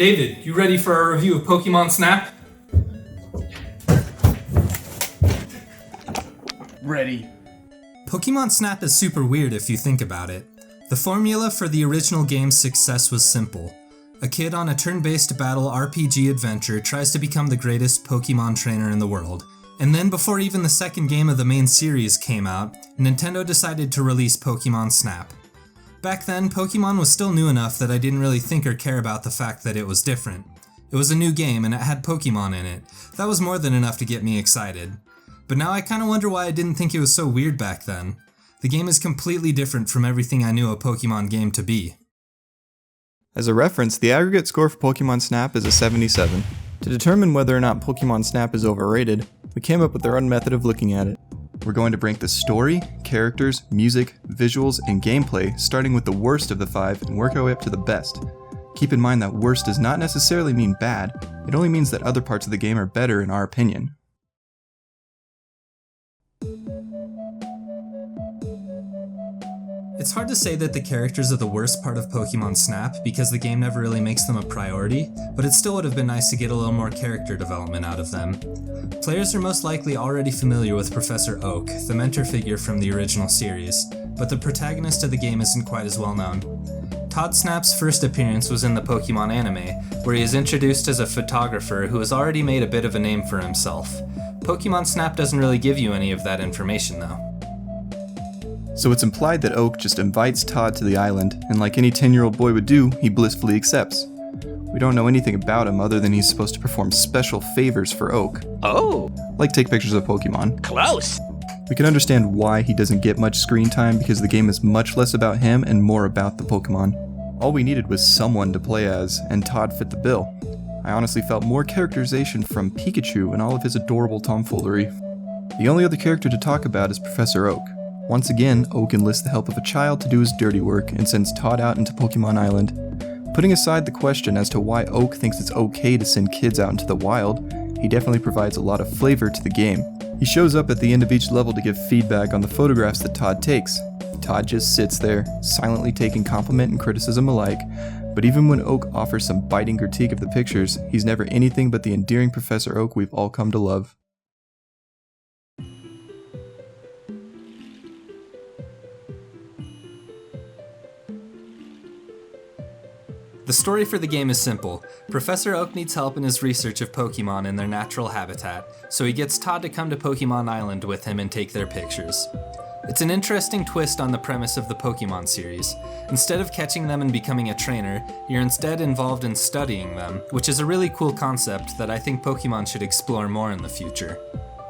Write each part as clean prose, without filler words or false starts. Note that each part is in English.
David, you ready for our review of Pokemon Snap? Ready. Pokemon Snap is super weird if you think about it. The formula for the original game's success was simple. A kid on a turn-based battle RPG adventure tries to become the greatest Pokemon trainer in the world. And then before even the second game of the main series came out, Nintendo decided to release Pokemon Snap. Back then, Pokemon was still new enough that I didn't really think or care about the fact that it was different. It was a new game and it had Pokemon in it. That was more than enough to get me excited. But now I kinda wonder why I didn't think it was so weird back then. The game is completely different from everything I knew a Pokemon game to be. As a reference, the aggregate score for Pokemon Snap is a 77. To determine whether or not Pokemon Snap is overrated, we came up with our own method of looking at it. We're going to rank the story, characters, music, visuals, and gameplay, starting with the worst of the 5 and work our way up to the best. Keep in mind that worst does not necessarily mean bad, it only means that other parts of the game are better in our opinion. It's hard to say that the characters are the worst part of Pokemon Snap because the game never really makes them a priority, but it still would have been nice to get a little more character development out of them. Players are most likely already familiar with Professor Oak, the mentor figure from the original series, but the protagonist of the game isn't quite as well known. Todd Snap's first appearance was in the Pokemon anime, where he is introduced as a photographer who has already made a bit of a name for himself. Pokemon Snap doesn't really give you any of that information though. So it's implied that Oak just invites Todd to the island, and like any 10-year-old boy would do, he blissfully accepts. We don't know anything about him other than he's supposed to perform special favors for Oak. Oh! Like take pictures of Pokemon. Close! We can understand why he doesn't get much screen time because the game is much less about him and more about the Pokemon. All we needed was someone to play as, and Todd fit the bill. I honestly felt more characterization from Pikachu and all of his adorable tomfoolery. The only other character to talk about is Professor Oak. Once again, Oak enlists the help of a child to do his dirty work and sends Todd out into Pokemon Island. Putting aside the question as to why Oak thinks it's okay to send kids out into the wild, he definitely provides a lot of flavor to the game. He shows up at the end of each level to give feedback on the photographs that Todd takes. Todd just sits there, silently taking compliment and criticism alike, but even when Oak offers some biting critique of the pictures, he's never anything but the endearing Professor Oak we've all come to love. The story for the game is simple. Professor Oak needs help in his research of Pokemon in their natural habitat, so he gets Todd to come to Pokemon Island with him and take their pictures. It's an interesting twist on the premise of the Pokemon series. Instead of catching them and becoming a trainer, you're instead involved in studying them, which is a really cool concept that I think Pokemon should explore more in the future.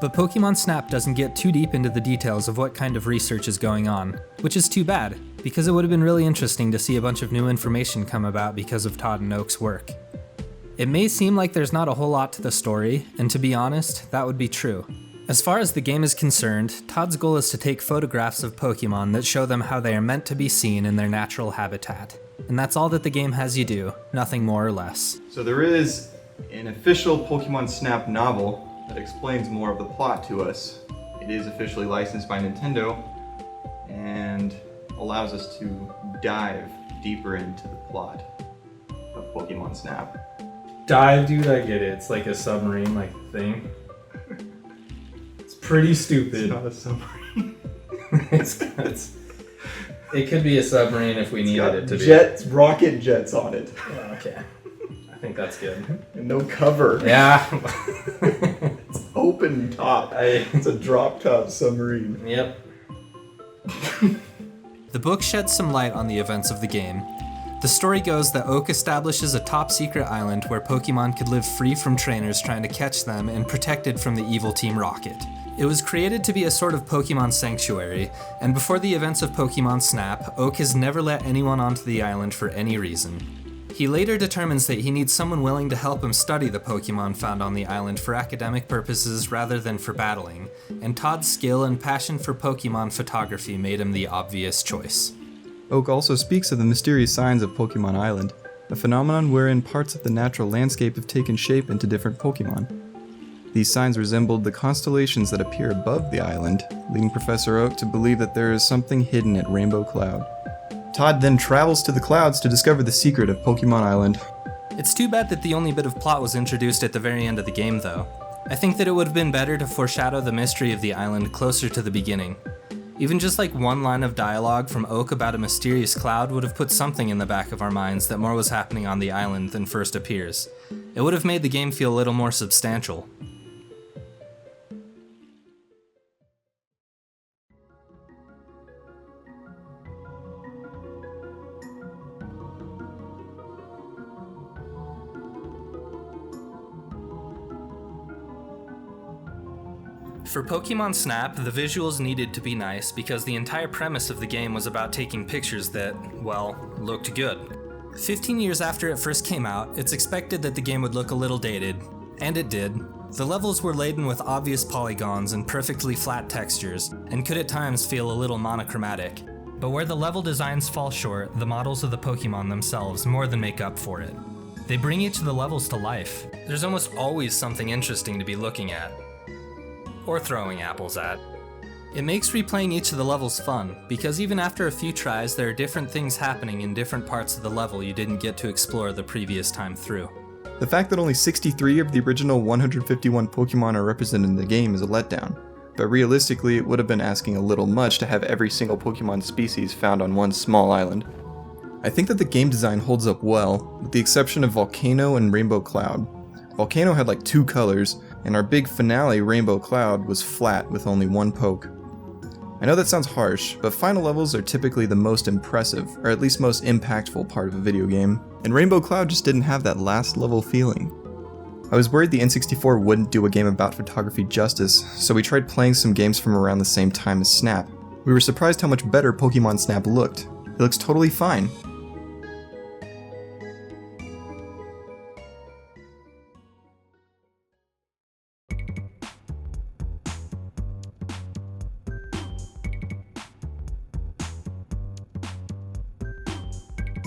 But Pokemon Snap doesn't get too deep into the details of what kind of research is going on, which is too bad, because it would have been really interesting to see a bunch of new information come about because of Todd and Oak's work. It may seem like there's not a whole lot to the story, and to be honest, that would be true. As far as the game is concerned, Todd's goal is to take photographs of Pokemon that show them how they are meant to be seen in their natural habitat. And that's all that the game has you do, nothing more or less. So there is an official Pokemon Snap novel that explains more of the plot to us. It is officially licensed by Nintendo and allows us to dive deeper into the plot of Pokemon Snap. Dive, dude, I get it. It's like a submarine like thing. It's pretty stupid. It's not a submarine. It could be a submarine if we needed it to jets, rocket jets on it. Okay. I think that's good. And no cover. Yeah. It's open top. It's a drop top submarine. Yep. The book sheds some light on the events of the game. The story goes that Oak establishes a top-secret island where Pokemon could live free from trainers trying to catch them and protected from the evil Team Rocket. It was created to be a sort of Pokemon sanctuary, and before the events of Pokemon Snap, Oak has never let anyone onto the island for any reason. He later determines that he needs someone willing to help him study the Pokemon found on the island for academic purposes rather than for battling, and Todd's skill and passion for Pokemon photography made him the obvious choice. Oak also speaks of the mysterious signs of Pokemon Island, a phenomenon wherein parts of the natural landscape have taken shape into different Pokemon. These signs resembled the constellations that appear above the island, leading Professor Oak to believe that there is something hidden at Rainbow Cloud. Todd then travels to the clouds to discover the secret of Pokemon Island. It's too bad that the only bit of plot was introduced at the very end of the game though. I think that it would have been better to foreshadow the mystery of the island closer to the beginning. Even just like one line of dialogue from Oak about a mysterious cloud would have put something in the back of our minds that more was happening on the island than first appears. It would have made the game feel a little more substantial. For Pokemon Snap, the visuals needed to be nice because the entire premise of the game was about taking pictures that, well, looked good. 15 years after it first came out, it's expected that the game would look a little dated, and it did. The levels were laden with obvious polygons and perfectly flat textures, and could at times feel a little monochromatic. But where the level designs fall short, the models of the Pokemon themselves more than make up for it. They bring each of the levels to life. There's almost always something interesting to be looking at. Or throwing apples at. It makes replaying each of the levels fun, because even after a few tries, there are different things happening in different parts of the level you didn't get to explore the previous time through. The fact that only 63 of the original 151 Pokemon are represented in the game is a letdown, but realistically it would have been asking a little much to have every single Pokemon species found on one small island. I think that the game design holds up well, with the exception of Volcano and Rainbow Cloud. Volcano had like 2 colors, and our big finale, Rainbow Cloud, was flat with only 1 poke. I know that sounds harsh, but final levels are typically the most impressive, or at least most impactful part of a video game, and Rainbow Cloud just didn't have that last level feeling. I was worried the N64 wouldn't do a game about photography justice, so we tried playing some games from around the same time as Snap. We were surprised how much better Pokemon Snap looked. It looks totally fine.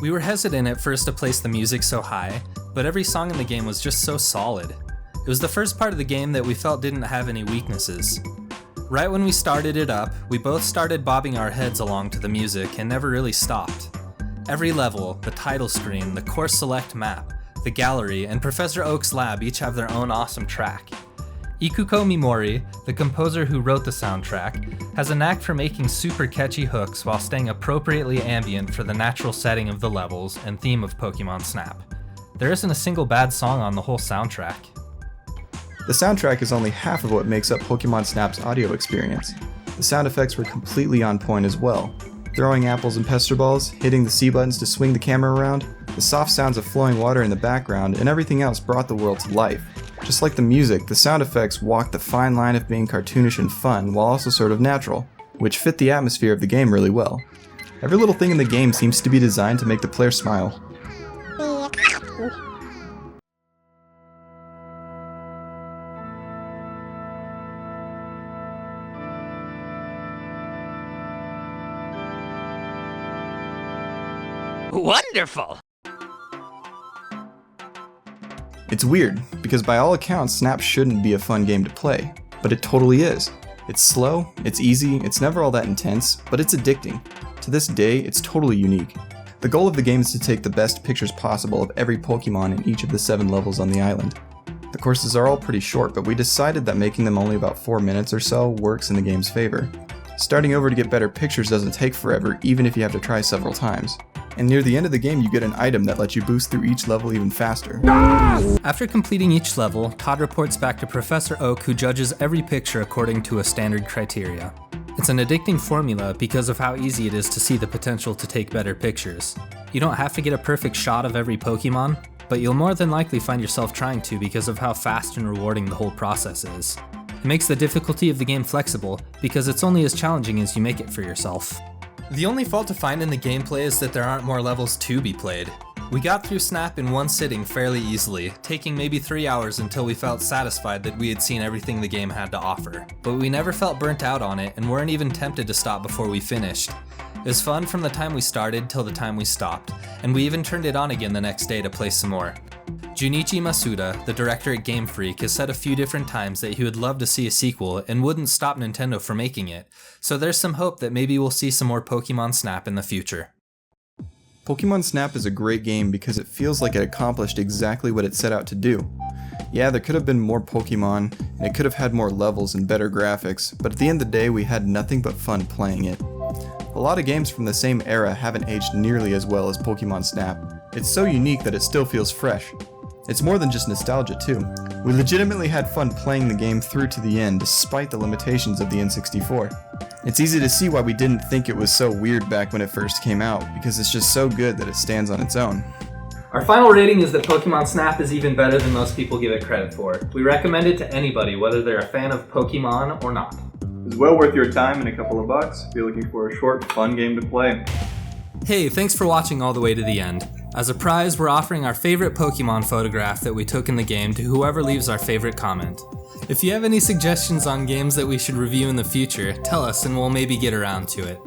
We were hesitant at first to place the music so high, but every song in the game was just so solid. It was the first part of the game that we felt didn't have any weaknesses. Right when we started it up, we both started bobbing our heads along to the music and never really stopped. Every level, the title screen, the course select map, the gallery, and Professor Oak's lab each have their own awesome track. Ikuko Mimori, the composer who wrote the soundtrack, has a knack for making super catchy hooks while staying appropriately ambient for the natural setting of the levels and theme of Pokemon Snap. There isn't a single bad song on the whole soundtrack. The soundtrack is only half of what makes up Pokemon Snap's audio experience. The sound effects were completely on point as well. Throwing apples and pester balls, hitting the C buttons to swing the camera around, the soft sounds of flowing water in the background, and everything else brought the world to life. Just like the music, the sound effects walked the fine line of being cartoonish and fun while also sort of natural, which fit the atmosphere of the game really well. Every little thing in the game seems to be designed to make the player smile. Wonderful! It's weird, because by all accounts, Snap shouldn't be a fun game to play, but it totally is. It's slow, it's easy, it's never all that intense, but it's addicting. To this day, it's totally unique. The goal of the game is to take the best pictures possible of every Pokemon in each of the 7 levels on the island. The courses are all pretty short, but we decided that making them only about 4 minutes or so works in the game's favor. Starting over to get better pictures doesn't take forever, even if you have to try several times. And near the end of the game you get an item that lets you boost through each level even faster. After completing each level, Todd reports back to Professor Oak, who judges every picture according to a standard criteria. It's an addicting formula because of how easy it is to see the potential to take better pictures. You don't have to get a perfect shot of every Pokemon, but you'll more than likely find yourself trying to because of how fast and rewarding the whole process is. It makes the difficulty of the game flexible because it's only as challenging as you make it for yourself. The only fault to find in the gameplay is that there aren't more levels to be played. We got through Snap in one sitting fairly easily, taking maybe 3 hours until we felt satisfied that we had seen everything the game had to offer. But we never felt burnt out on it and weren't even tempted to stop before we finished. It was fun from the time we started till the time we stopped, and we even turned it on again the next day to play some more. Junichi Masuda, the director at Game Freak, has said a few different times that he would love to see a sequel and wouldn't stop Nintendo from making it, so there's some hope that maybe we'll see some more Pokemon Snap in the future. Pokemon Snap is a great game because it feels like it accomplished exactly what it set out to do. Yeah, there could have been more Pokemon, and it could have had more levels and better graphics, but at the end of the day we had nothing but fun playing it. A lot of games from the same era haven't aged nearly as well as Pokemon Snap. It's so unique that it still feels fresh. It's more than just nostalgia too. We legitimately had fun playing the game through to the end despite the limitations of the N64. It's easy to see why we didn't think it was so weird back when it first came out, because it's just so good that it stands on its own. Our final rating is that Pokemon Snap is even better than most people give it credit for. We recommend it to anybody, whether they're a fan of Pokemon or not. It's well worth your time and a couple of bucks if you're looking for a short, fun game to play. Hey, thanks for watching all the way to the end. As a prize, we're offering our favorite Pokemon photograph that we took in the game to whoever leaves our favorite comment. If you have any suggestions on games that we should review in the future, tell us and we'll maybe get around to it.